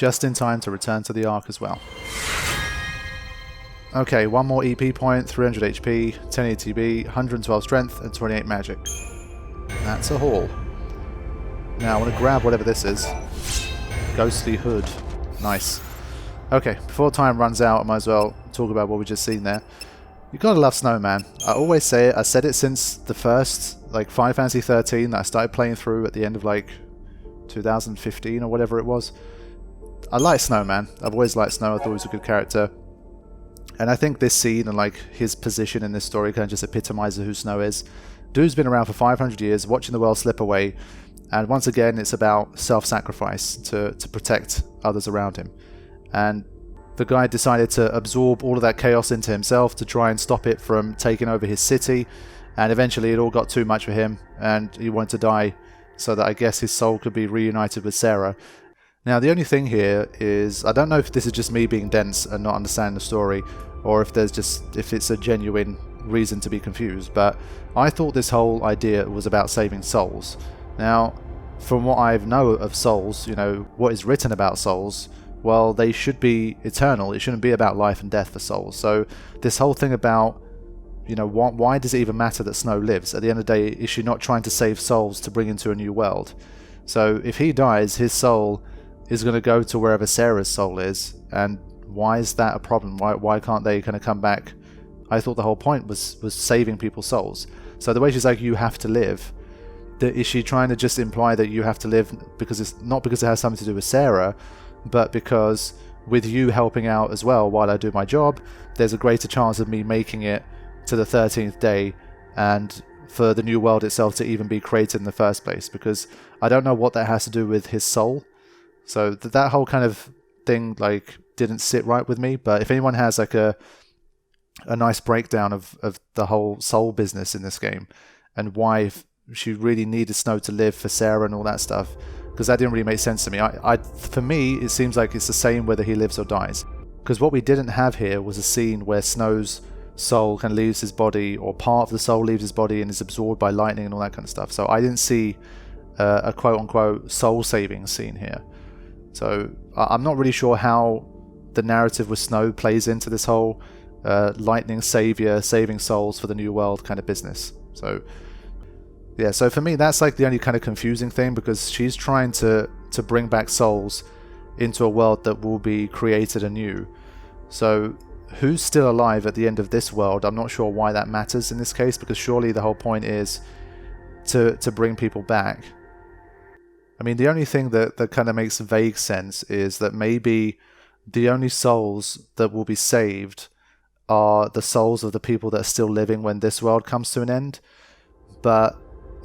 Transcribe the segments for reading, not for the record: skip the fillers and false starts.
just in time to return to the Ark as well. Okay, one more EP point, 300 HP, 10 ATB, 112 strength, and 28 magic. That's a haul. Now I want to grab whatever this is. Ghostly Hood. Nice. Okay, before time runs out, I might as well talk about what we just seen there. You gotta love snow, man. I always say it. I said it since the first, like, Final Fantasy 13 that I started playing through at the end of, like, 2015 or whatever it was. I like Snow, man. I've always liked Snow. I thought he was a good character. And I think this scene and, like, his position in this story kind of just epitomizes who Snow is. Dude's been around for 500 years, watching the world slip away. And once again, it's about self-sacrifice to protect others around him. And the guy decided to absorb all of that chaos into himself to try and stop it from taking over his city. And eventually it all got too much for him and he wanted to die so that I guess his soul could be reunited with Sarah. Now the only thing here is, I don't know if this is just me being dense and not understanding the story, or if it's a genuine reason to be confused, but I thought this whole idea was about saving souls. Now, from what I know of souls, you know, what is written about souls, well, they should be eternal. It shouldn't be about life and death for souls. So this whole thing about, you know, why does it even matter that Snow lives? At the end of the day, is she not trying to save souls to bring into a new world? So if he dies, his soul is going to go to wherever Sarah's soul is, and why is that a problem? Why can't they kind of come back? I thought the whole point was saving people's souls. So the way she's like, you have to live, is she trying to just imply that you have to live because it's not because it has something to do with Sarah, but because with you helping out as well while I do my job, there's a greater chance of me making it to the 13th day and for the new world itself to even be created in the first place, because I don't know what that has to do with his soul. So that whole kind of thing, like, didn't sit right with me. But if anyone has like a nice breakdown of the whole soul business in this game and why she really needed Snow to live for Sarah and all that stuff, because that didn't really make sense to me. For me, it seems like it's the same whether he lives or dies. Because what we didn't have here was a scene where Snow's soul kind of leaves his body, or part of the soul leaves his body and is absorbed by lightning and all that kind of stuff. So I didn't see a quote-unquote soul-saving scene here. So I'm not really sure how the narrative with Snow plays into this whole lightning savior, saving souls for the new world kind of business. So yeah, so for me that's like the only kind of confusing thing, because she's trying to bring back souls into a world that will be created anew. So who's still alive at the end of this world? I'm not sure why that matters in this case, because surely the whole point is to bring people back. I mean, the only thing that kind of makes vague sense is that maybe the only souls that will be saved are the souls of the people that are still living when this world comes to an end. But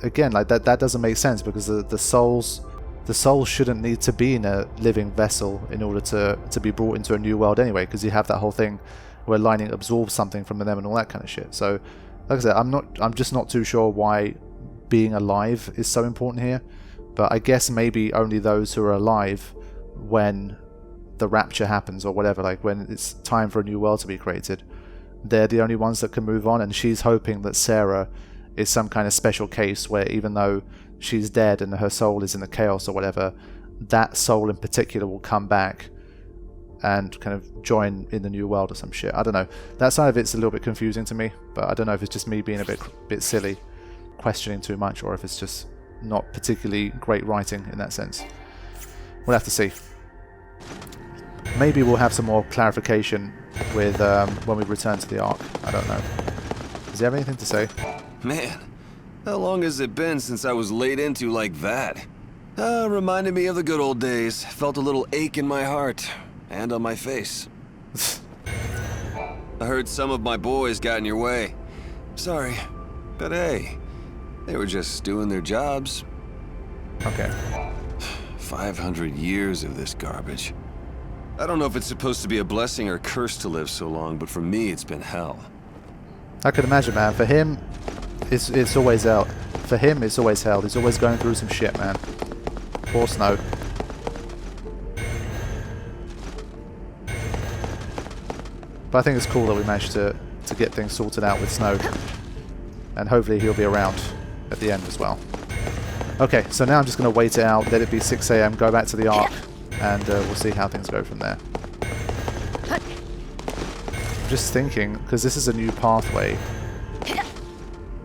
again, like that doesn't make sense, because the souls shouldn't need to be in a living vessel in order to be brought into a new world anyway, because you have that whole thing where lightning absorbs something from them and all that kind of shit. So like I said, I'm just not too sure why being alive is so important here. But I guess maybe only those who are alive when the rapture happens or whatever, like when it's time for a new world to be created, they're the only ones that can move on. And she's hoping that Sarah is some kind of special case where even though she's dead and her soul is in the chaos or whatever, that soul in particular will come back and kind of join in the new world or some shit. I don't know. That side of it's a little bit confusing to me, but I don't know if it's just me being a bit silly, questioning too much, or if it's just not particularly great writing in that sense. We'll have to see. Maybe we'll have some more clarification with when we return to the Ark. I don't know. Does he have anything to say? Man, how long has it been since I was laid into like that? Reminded me of the good old days. Felt a little ache in my heart and on my face. I heard some of my boys got in your way. Sorry, but hey, they were just doing their jobs. Okay. 500 years of this garbage. I don't know if it's supposed to be a blessing or a curse to live so long, but for me, it's been hell. I could imagine, man. For him, it's always hell. For him, it's always hell. He's always going through some shit, man. Poor Snow. But I think it's cool that we managed to get things sorted out with Snow. And hopefully he'll be around at the end as well. Okay, so now I'm just going to wait it out, let it be 6 AM, go back to the Ark, and we'll see how things go from there. Just thinking, because this is a new pathway,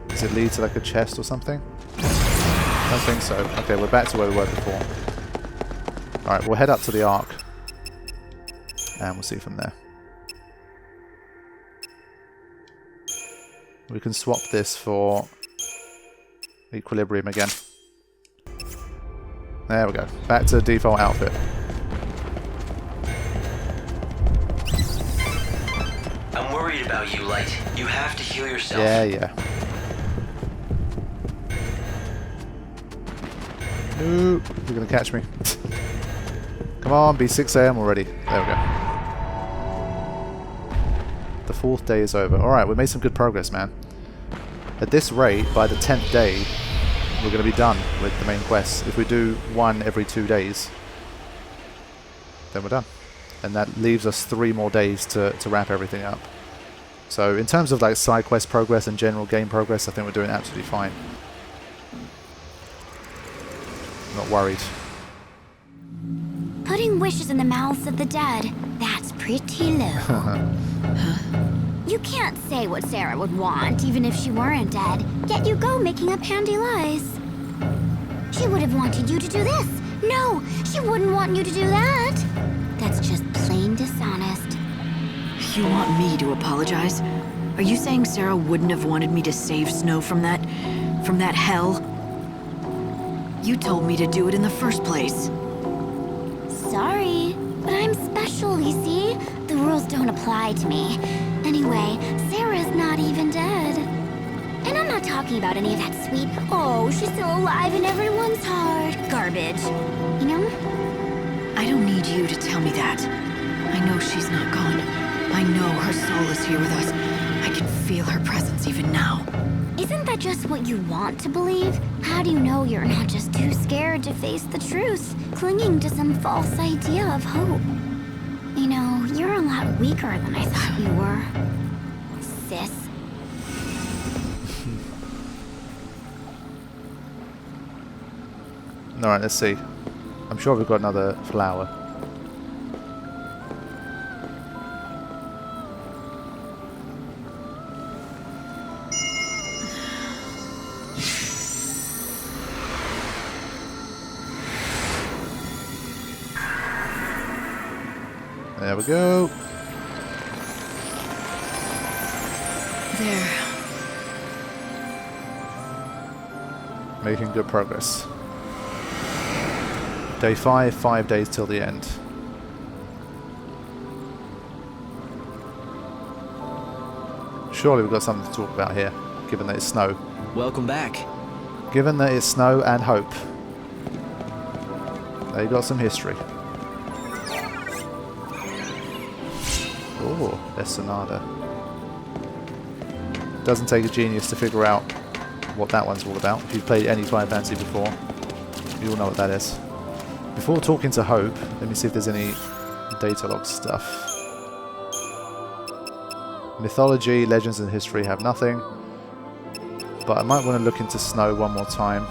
does it lead to like a chest or something? I don't think so. Okay, we're back to where we were before. Alright, we'll head up to the Ark, and we'll see from there. We can swap this for Equilibrium again. There we go. Back to default outfit. I'm worried about you, Light. You have to heal yourself. Yeah. Ooh, you're gonna catch me. Come on, be 6 AM already. There we go. The 4th day is over. Alright, we made some good progress, man. At this rate, by the 10th day, we're going to be done with the main quests. If we do one every 2 days, then we're done. And that leaves us 3 more days to wrap everything up. So in terms of like side quest progress and general game progress, I think we're doing absolutely fine. Not worried. Putting wishes in the mouths of the dead, that's pretty low. Huh? You can't say what Sarah would want, even if she weren't dead, yet you go making up handy lies. She would have wanted you to do this. No, she wouldn't want you to do that. That's just plain dishonest. You want me to apologize? Are you saying Sarah wouldn't have wanted me to save Snow from that hell? You told me to do it in the first place. Sorry, but I'm special, you see? The rules don't apply to me. Anyway, Sarah's not even dead. And I'm not talking about any of that sweet, oh, she's still alive in everyone's heart garbage. You know? I don't need you to tell me that. I know she's not gone. I know her soul is here with us. I can feel her presence even now. Isn't that just what you want to believe? How do you know you're not just too scared to face the truth, clinging to some false idea of hope? You know, you're a lot weaker than I thought you were, sis. Alright, let's see. I'm sure we've got another flower. There we go. There. Making good progress. Day 5, 5 days till the end. Surely we've got something to talk about here, given that it's snow. Welcome back. Given that it's snow and hope. They got some history. Oh, there's Sonata. Doesn't take a genius to figure out what that one's all about. If you've played any Final Fantasy before, you all know what that is. Before talking to Hope, let me see if there's any data log stuff. Mythology, legends, and history have nothing. But I might want to look into Snow one more time.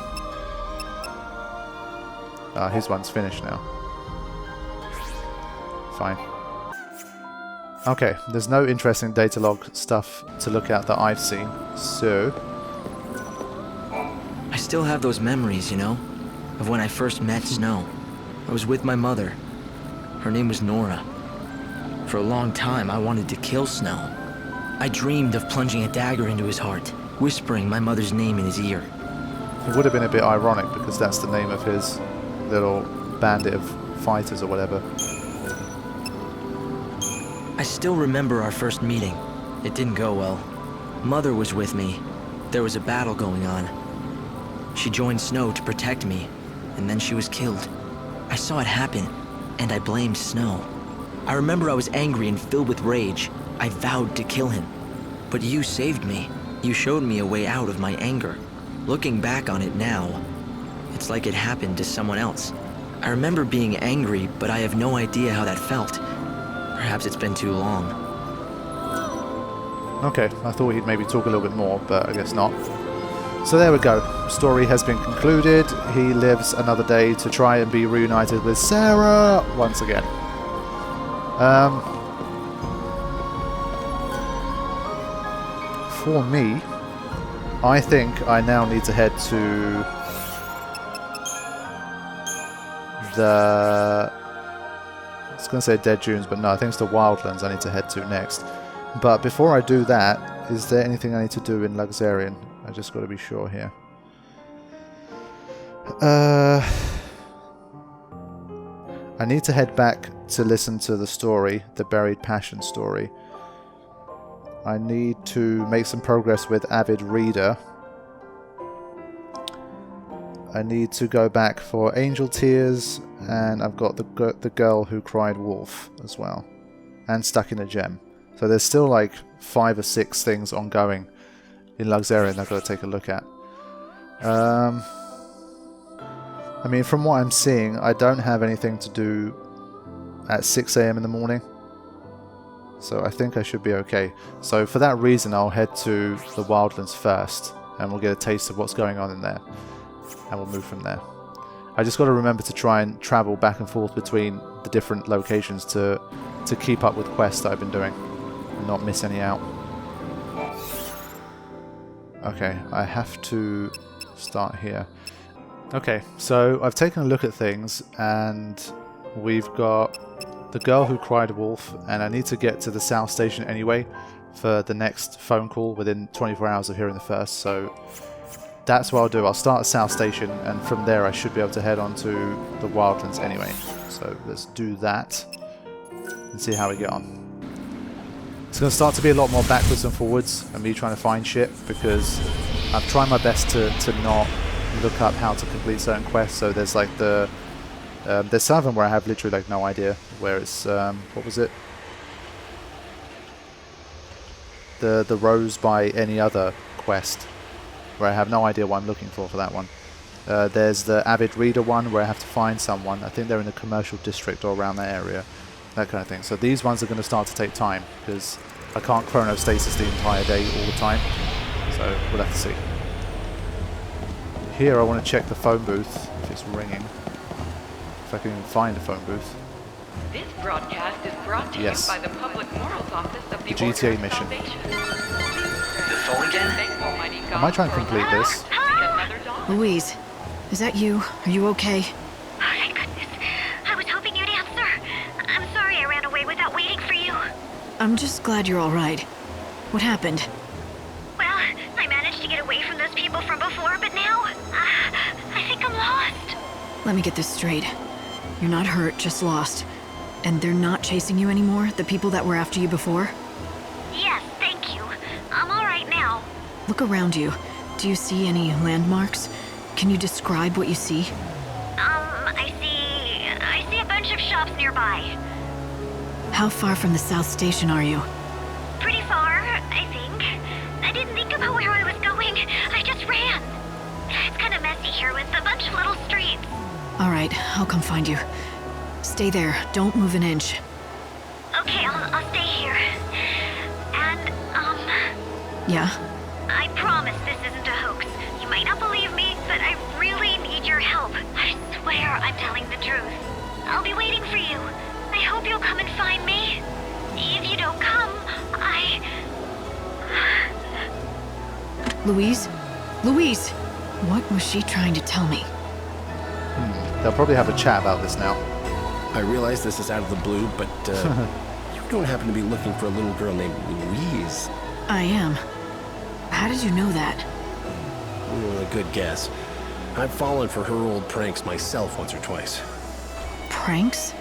His one's finished now. Fine. Okay, there's no interesting data log stuff to look at that I've seen, so... I still have those memories, you know, of when I first met Snow. I was with my mother. Her name was Nora. For a long time, I wanted to kill Snow. I dreamed of plunging a dagger into his heart, whispering my mother's name in his ear. It would have been a bit ironic because that's the name of his little bandit of fighters or whatever. I still remember our first meeting. It didn't go well. Mother was with me. There was a battle going on. She joined Snow to protect me, and then she was killed. I saw it happen, and I blamed Snow. I remember I was angry and filled with rage. I vowed to kill him. But you saved me. You showed me a way out of my anger. Looking back on it now, it's like it happened to someone else. I remember being angry, but I have no idea how that felt. Perhaps it's been too long. Okay, I thought he'd maybe talk a little bit more, but I guess not. So there we go. Story has been concluded. He lives another day to try and be reunited with Sarah once again. For me, I think I now need to head to the... I was going to say Dead Dunes, but no, I think it's the Wildlands I need to head to next. But before I do that, is there anything I need to do in Luxerion? I just got to be sure here. I need to head back to listen to the story, the Buried Passion story. I need to make some progress with Avid Reader. I need to go back for Angel Tears, and I've got the Girl Who Cried Wolf as well, and Stuck in a Gem. So there's still like 5 or 6 things ongoing in Luxerion I've got to take a look at. I mean, from what I'm seeing, I don't have anything to do at 6 AM in the morning. So I think I should be okay. So for that reason, I'll head to the Wildlands first, and we'll get a taste of what's going on in there. And we'll move from there. I just got to remember to try and travel back and forth between the different locations to keep up with quests that I've been doing. And not miss any out. Okay, I have to start here. Okay, so I've taken a look at things, and we've got the Girl Who Cried Wolf, and I need to get to the South Station anyway for the next phone call within 24 hours of hearing the first, so that's what I'll do. I'll start at South Station, and from there I should be able to head on to the Wildlands anyway. So let's do that and see how we get on. It's going to start to be a lot more backwards and forwards and me trying to find shit, because I'm trying my best to not look up how to complete certain quests. So there's like there's some of them where I have literally like no idea where it's what was it, the Rose by Any Other quest, where I have no idea what I'm looking for that one. There's the Avid Reader one where I have to find someone. I think they're in the commercial district or around that area, that kind of thing. So these ones are going to start to take time because I can't chronostasis the entire day all the time, so we'll have to see. Here I want to check the phone booth if it's ringing, if I can even find a phone booth. This broadcast is brought to you by the Public Morals Office of the GTA mission. The phone again? I might try and complete this. Louise, is that you? Are you okay? Oh, thank goodness. I was hoping you'd answer. I'm sorry I ran away without waiting for you. I'm just glad you're all right. What happened? Well, I managed to get away from those people from before, but now, I think I'm lost. Let me get this straight. You're not hurt, just lost. And they're not chasing you anymore, the people that were after you before? Yes, thank you. I'm all right now. Look around you. Do you see any landmarks? Can you describe what you see? I see a bunch of shops nearby. How far from the South Station are you? Pretty far, I think. I didn't think about where I was going. I just ran. It's kind of messy here with a bunch of little streets. All right, I'll come find you. Stay there. Don't move an inch. Okay, I'll stay here. And, Yeah? I promise this isn't a hoax. You might not believe me, but I really need your help. I swear I'm telling the truth. I'll be waiting for you. I hope you'll come and find me. If you don't come, Louise? Louise! What was she trying to tell me? They'll probably have a chat about this now. I realize this is out of the blue, but you don't happen to be looking for a little girl named Louise? I am. How did you know that? A good guess. I've fallen for her old pranks myself once or twice. Pranks?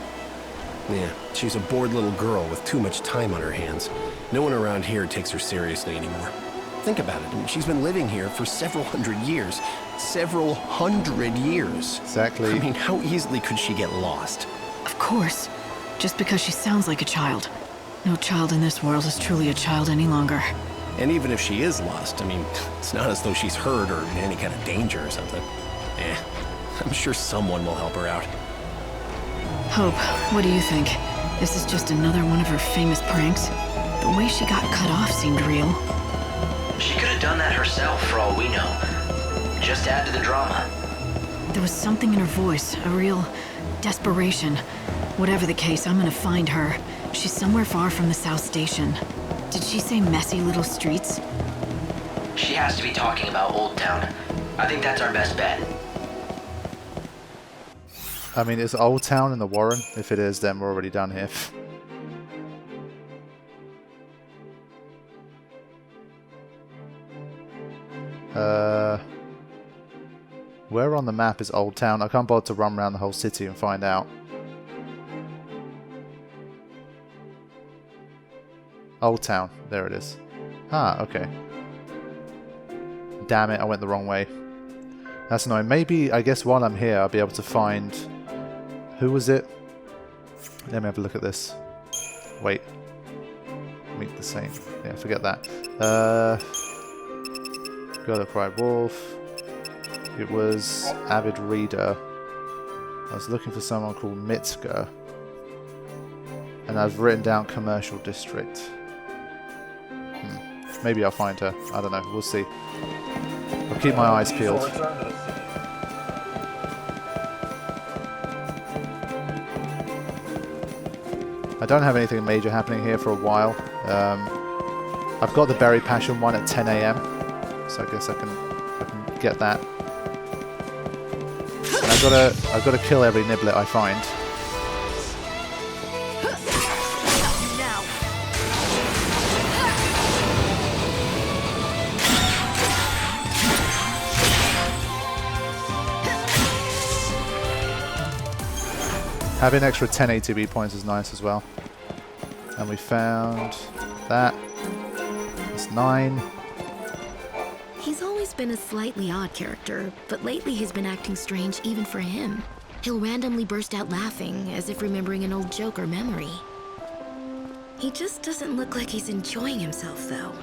Yeah, she's a bored little girl with too much time on her hands. No one around here takes her seriously anymore. Think about it. I mean, she's been living here for several hundred years. Several hundred years. Exactly. I mean, how easily could she get lost? Of course. Just because she sounds like a child. No child in this world is truly a child any longer. And even if she is lost, I mean, it's not as though she's hurt or in any kind of danger or something. I'm sure someone will help her out. Hope, what do you think? This is just another one of her famous pranks? The way she got cut off seemed real. She could have done that herself for all we know. Just add to the drama. There was something in her voice, a real desperation. Whatever the case, I'm gonna find her. She's somewhere far from the South Station. Did she say messy little streets? She has to be talking about Old Town. I think that's our best bet. I mean, is Old Town in the Warren? If it is, then we're already done here. Where on the map is Old Town? I can't bother to run around the whole city and find out. Old Town. There it is. Ah, okay. Damn it, I went the wrong way. That's annoying. Maybe, I guess while I'm here, I'll be able to find... Who was it? Let me have a look at this. Wait. Meet the Saint. Yeah, forget that. God of Cried Wolf. It was Avid Reader. I was looking for someone called Mitska. And I've written down Commercial District. Maybe I'll find her. I don't know. We'll see. I'll keep my eyes peeled. I don't have anything major happening here for a while. I've got the Berry Passion one at 10 AM, so I guess I can get that. And I've got to kill every Niblet I find. Having extra 10 ATB points is nice as well. And we found that. It's 9. He's always been a slightly odd character, but lately he's been acting strange even for him. He'll randomly burst out laughing, as if remembering an old joke or memory. He just doesn't look like he's enjoying himself, though.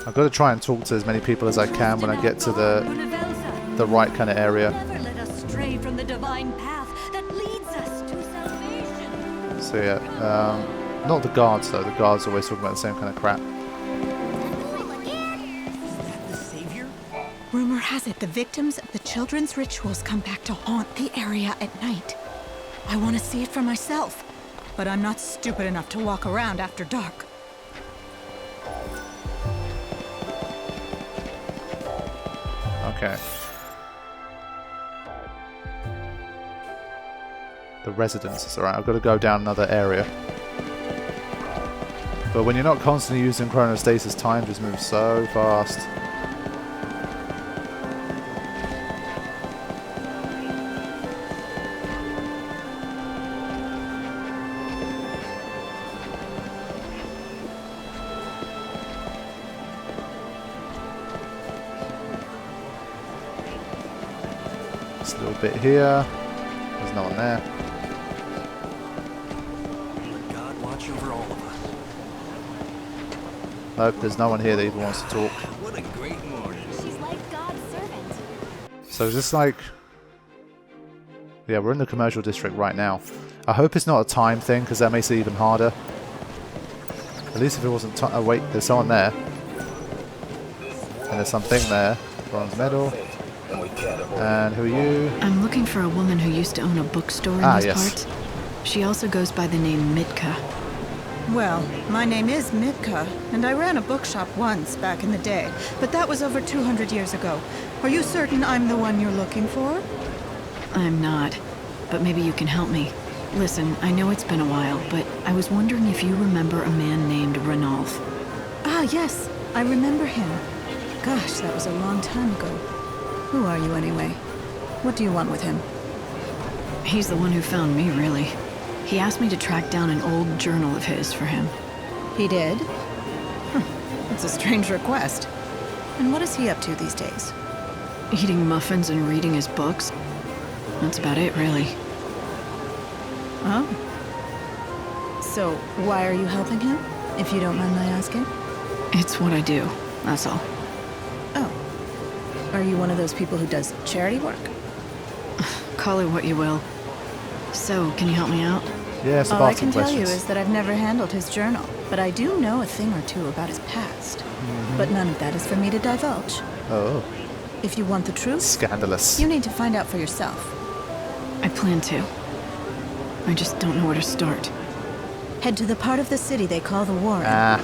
I've got to try and talk to as many people as I can when I get to the right kind of area. Never let us stray from the divine path that leads us to salvation. So yeah, not the guards though. The guards always talking about the same kind of crap. Rumor has it the victims of the children's rituals come back to haunt the area at night. I want to see it for myself, but I'm not stupid enough to walk around after dark. Okay. The residence is alright. I've got to go down another area. But when you're not constantly using chronostasis, time just moves so fast. Just a little bit here. There's no one there. God watch over all of us. Nope, there's no one here that even wants to talk. What a great morning. She's like God's servant. So just like... Yeah, we're in the commercial district right now. I hope it's not a time thing, because that makes it even harder. At least if it wasn't time... Oh wait, there's someone there. And there's something there. Bronze medal. And who are you? I'm looking for a woman who used to own a bookstore in these parts. She also goes by the name Mitka. Well, my name is Mitka, and I ran a bookshop once back in the day, but that was over 200 years ago. Are you certain I'm the one you're looking for? I'm not, but maybe you can help me. Listen, I know it's been a while, but I was wondering if you remember a man named Ranulf. Ah, yes, I remember him. Gosh, that was a long time ago. Who are you anyway? What do you want with him? He's the one who found me, really. He asked me to track down an old journal of his for him. He did? It's a strange request. And what is he up to these days? Eating muffins and reading his books. That's about it, really. Oh. So, why are you helping him, if you don't mind my asking? It's what I do, that's all. Oh. Are you one of those people who does charity work? Call it what you will. So, can you help me out? Yes, All I can tell you questions. is that I've never handled his journal, but I do know a thing or two about his past. But none of that is for me to divulge. Oh, If you want the truth, scandalous. you need to find out for yourself. I plan to. I just don't know where to start. Head to the part of the city they call the Warren. Ah,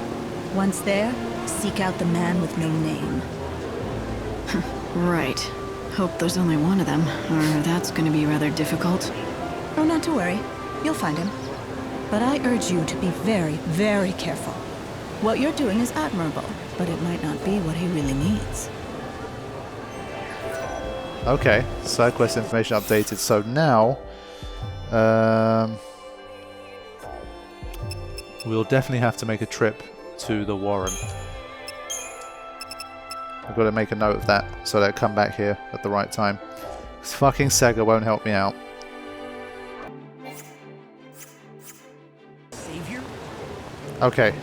Once there, seek out the man with no name. Right. Hope there's only one of them, or that's gonna be rather difficult. Oh, not to worry. You'll find him. But I urge you to be very, very careful. What you're doing is admirable, but it might not be what he really needs. okay. Side quest information updated. So now, we'll definitely have to make a trip to the Warren. I've got to make a note of that so that I come back here at the right time. This fucking Sega won't help me out. Okay,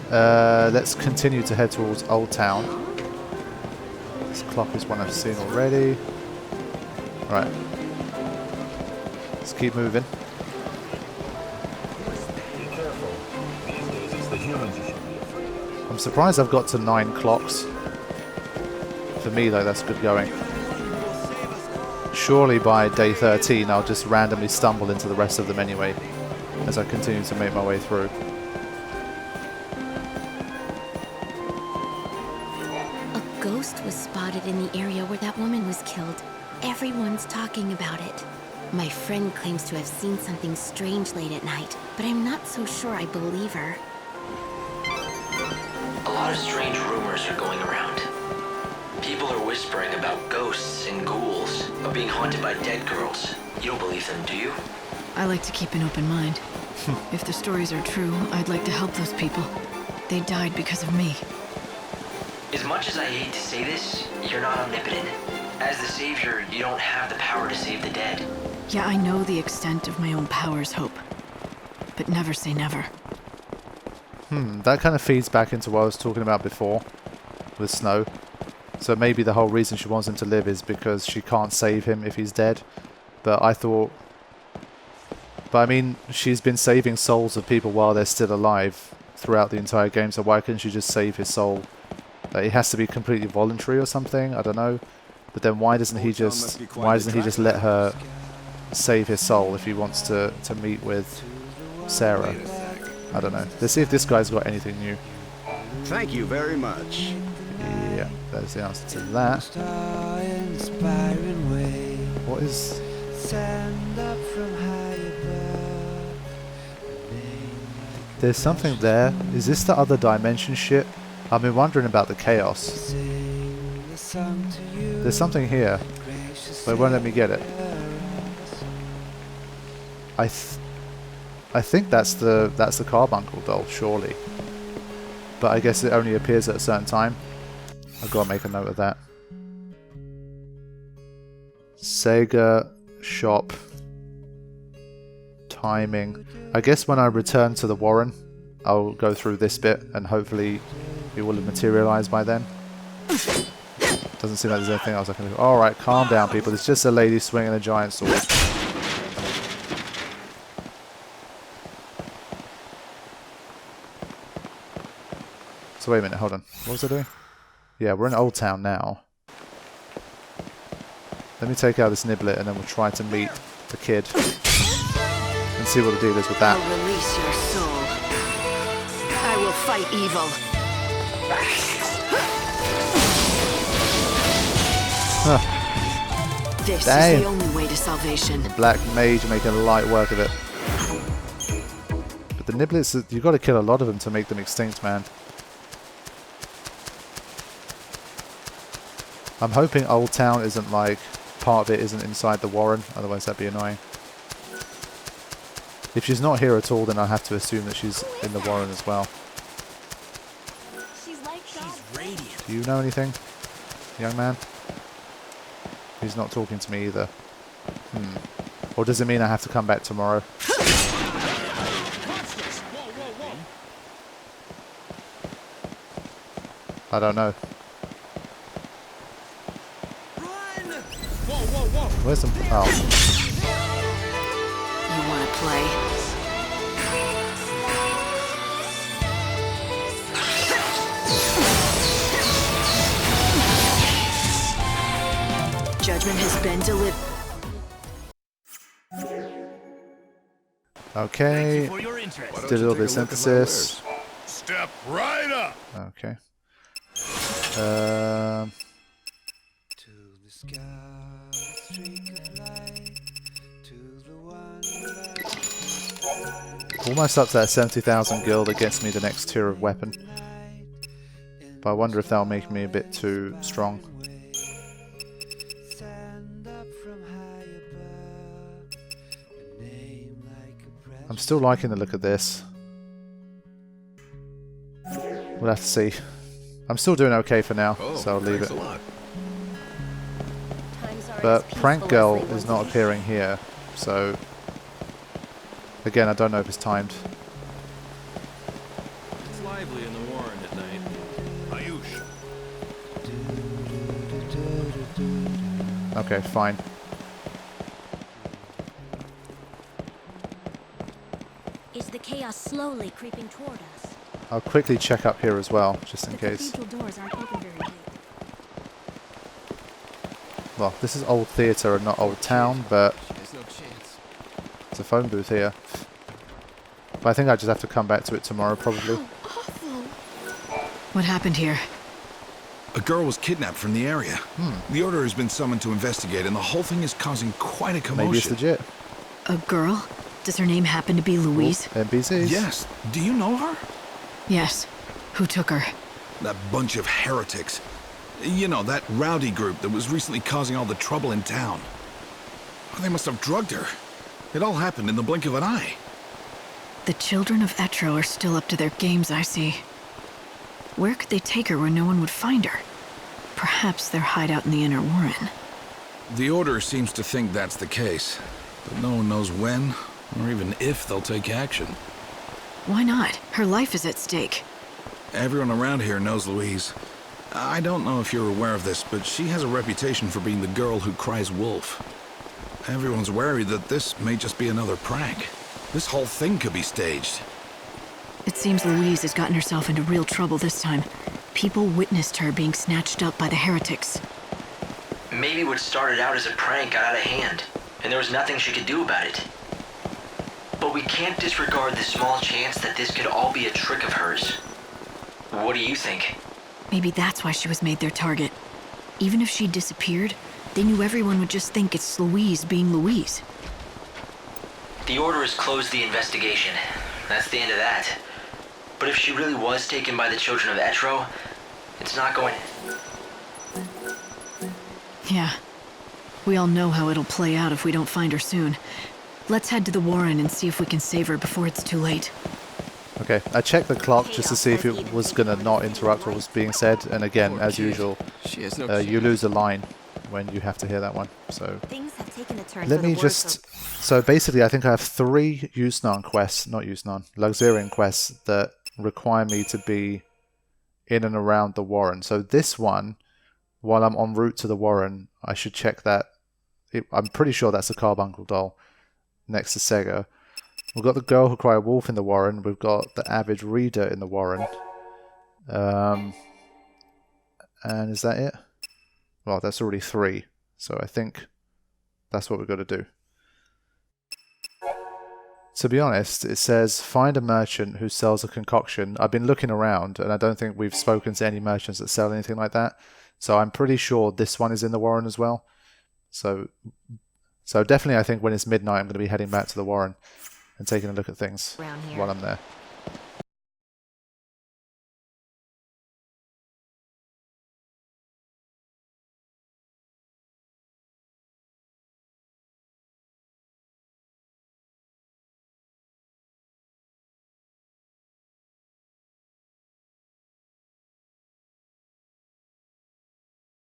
let's continue to head towards Old Town. This clock is one I've seen already. Right. Let's keep moving. I'm surprised I've got to 9 clocks. For me though, that's good going. Surely by day 13 I'll just randomly stumble into the rest of them anyway, as I continue to make my way through. A ghost was spotted in the area where that woman was killed. Everyone's talking about it. My friend claims to have seen something strange late at night, but I'm not so sure I believe her. A lot of strange rumors are going around. People are whispering about ghosts and ghouls, of being haunted by dead girls. You don't believe them, do you? I like to keep an open mind. If the stories are true, I'd like to help those people. They died because of me. As much as I hate to say this, you're not omnipotent. As the Savior, you don't have the power to save the dead. Yeah, I know the extent of my own powers, Hope. But never say never. That kind of feeds back into what I was talking about before with Snow. So maybe the whole reason she wants him to live is because she can't save him if he's dead. But I thought... But I mean, she's been saving souls of people while they're still alive throughout the entire game, so why couldn't she just save his soul? Like, it has to be completely voluntary or something, I don't know. But then why doesn't he just let her save his soul if he wants to meet with Sarah? I don't know. Let's see if this guy's got anything new. Thank you very much. Yeah, that's the answer to that. What is... There's something there. Is this the other dimension shit? I've been wondering about the chaos. There's something here, but it won't let me get it. I think that's the carbuncle doll, surely. But I guess it only appears at a certain time. I've got to make a note of that. Sega shop timing. I guess when I return to the Warren, I'll go through this bit and hopefully it will have materialized by then. Doesn't seem like there's anything else I can do. Alright, calm down people. It's just a lady swinging a giant sword. So wait a minute, hold on. What was I doing? Yeah, we're in Old Town now. Let me take out this Niblet and then we'll try to meet the kid. And see what the deal is with that. I'll release your soul. I will fight evil. This Dang. is the only way to salvation. The Black Mage making light work of it. But the Niblets, you've got to kill a lot of them to make them extinct, man. I'm hoping Old Town isn't like, part of it isn't inside the Warren, otherwise that'd be annoying. If she's not here at all, then I have to assume that she's in the Warren as well. She's like God. Do you know anything, young man? He's not talking to me either. Or does it mean I have to come back tomorrow? I don't know. Where's the... Oh. You want to play? been delivered. Okay. Did a little bit of synthesis. Step right up. Okay. Almost up to that 70,000 gil that gets me the next tier of weapon. But I wonder if that'll make me a bit too strong. I'm still liking the look of this. We'll have to see. I'm still doing okay for now, so I'll leave it. But Prank Girl is not appearing here, so again, I don't know if it's timed. It's lively in the Warren at night. Ayush. Okay, fine. Is the chaos slowly creeping toward us? I'll quickly check up here as well, just in case. Cathedral doors aren't open very late. Well, this is Old Theatre and not Old Town, but it's a phone booth here. But I think I just have to come back to it tomorrow, probably. What happened here? A girl was kidnapped from the area. The Order has been summoned to investigate, and the whole thing is causing quite a commotion. Maybe it's legit. A girl? Does her name happen to be Louise? NPCs. Yes. Do you know her? Yes. Who took her? That bunch of heretics. You know, that rowdy group that was recently causing all the trouble in town. Well, they must have drugged her. It all happened in the blink of an eye. The children of XIII are still up to their games, I see. Where could they take her where no one would find her? Perhaps their hideout in the Inner Warren. The Order seems to think that's the case, but no one knows when or even if they'll take action. Why not? Her life is at stake. Everyone around here knows Louise. I don't know if you're aware of this, but she has a reputation for being the girl who cries wolf. Everyone's worried that this may just be another prank. This whole thing could be staged. It seems Louise has gotten herself into real trouble this time. People witnessed her being snatched up by the heretics. Maybe what started out as a prank got out of hand, and there was nothing she could do about it. But we can't disregard the small chance that this could all be a trick of hers. What do you think? Maybe that's why she was made their target. Even if she disappeared, they knew everyone would just think it's Louise being Louise. The Order has closed the investigation. That's the end of that. But if she really was taken by the children of XIII, it's not going... Yeah. We all know how it'll play out if we don't find her soon. Let's head to the Warren and see if we can save her before it's too late. Okay, I checked the clock just to see if it was going to not interrupt what was being said, and again, as usual, you lose a line when you have to hear that one. So let me just... So basically, I think I have 3 Yusnan quests, not Yusnan, Luxerion quests that require me to be in and around the Warren. So this one, while I'm en route to the Warren, I should check that. I'm pretty sure that's a carbuncle doll next to Sega. We've got the girl who cried wolf in the Warren. We've got the avid reader in the Warren. And is that it? Well, that's already 3. So I think that's what we've got to do. To be honest, it says find a merchant who sells a concoction. I've been looking around and I don't think we've spoken to any merchants that sell anything like that. So I'm pretty sure this one is in the Warren as well. So definitely I think when it's midnight I'm going to be heading back to the Warren and taking a look at things while I'm there.